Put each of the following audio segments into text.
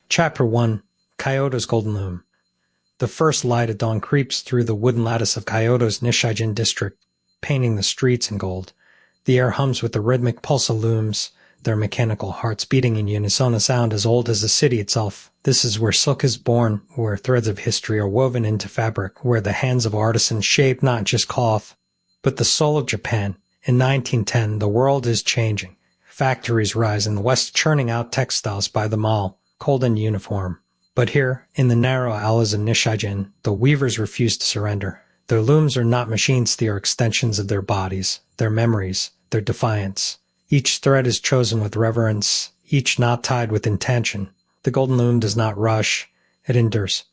Chapter 1. Kyoto's Golden Loom. The first light at dawn creeps through the wooden lattice of Kyoto's Nishijin district, painting the streets in gold. The air hums with the rhythmic pulse of looms, their mechanical hearts beating in unison, a sound as old as the city itself. This is where silk is born, where threads of history are woven into fabric, where the hands of artisans shape not just cloth, but the soul of Japan. In 1910, the world is changing. Factories rise in the west, churning out textiles by the mile, cold and uniform. But here, in the narrow alleys of Nishijin, the weavers refuse to surrender. Their looms are not machines, they are extensions of their bodies, their memories, their defiance. Each thread is chosen with reverence, each knot tied with intention. The golden loom does not rush, it endures.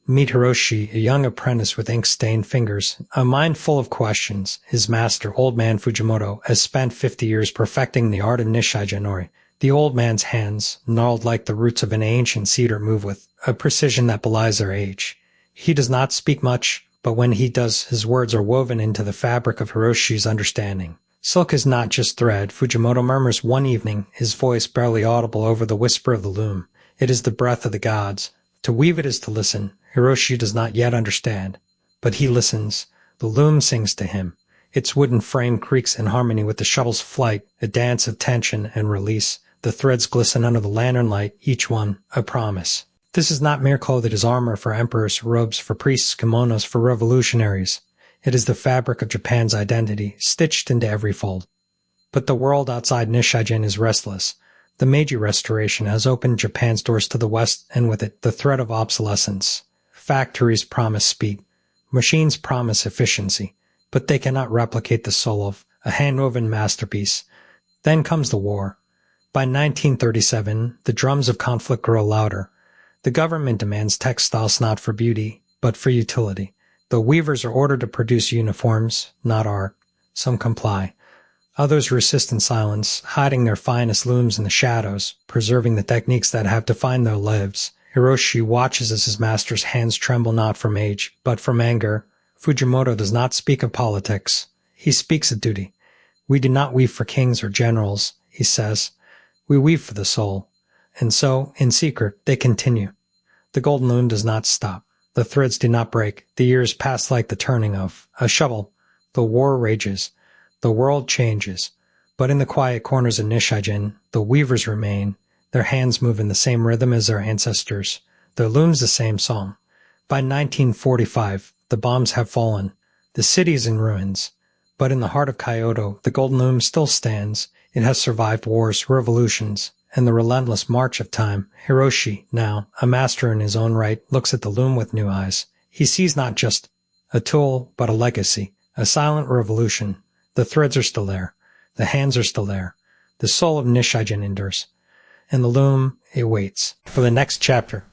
Meet Hiroshi, a young apprentice with ink-stained fingers, a mind full of questions. His master, old man Fujimoto, has spent 50 years perfecting the art of Nishijin ori. The old man's hands, gnarled like the roots of an ancient cedar, move with a precision that belies their age. He does not speak much, but when he does, his words are woven into the fabric of Hiroshi's understanding. Silk is not just thread, Fujimoto murmurs one evening, his voice barely audible over the whisper of the loom. It is the breath of the gods. To weave it is to listen. Hiroshi does not yet understand, but he listens. The loom sings to him. Its wooden frame creaks in harmony with the shuttle's flight, a dance of tension and release. The threads glisten under the lantern light, each one a promise. This is not mere cloth, it is armor for emperors, robes for priests, kimonos for revolutionaries. It is the fabric of Japan's identity, stitched into every fold. But the world outside Nishijin is restless. The Meiji Restoration has opened Japan's doors to the West, and with it, the threat of obsolescence. Factories promise speed. Machines promise efficiency. But they cannot replicate the soul of a hand-woven masterpiece. Then comes the war. By 1937, the drums of conflict grow louder. The government demands textiles not for beauty, but for utility. The weavers are ordered to produce uniforms, not art. Some comply. Others resist in silence, hiding their finest looms in the shadows, preserving the techniques that have defined their lives. Hiroshi watches as his master's hands tremble not from age, but from anger. Fujimoto does not speak of politics. He speaks of duty. We do not weave for kings or generals, he says. We weave for the soul. And so, in secret, they continue. The golden loom does not stop. The threads do not break. The years pass like the turning of a shovel. The war rages. The world changes. But in the quiet corners of Nishijin, the weavers remain. Their hands move in the same rhythm as their ancestors. Their looms the same song. By 1945, the bombs have fallen. The city is in ruins. But in the heart of Kyoto, the golden loom still stands. It has survived wars, revolutions, and the relentless march of time. Hiroshi, now a master in his own right, looks at the loom with new eyes. He sees not just a tool, but a legacy, a silent revolution. The threads are still there. The hands are still there. The soul of Nishijin endures. And the loom, it waits for the next chapter.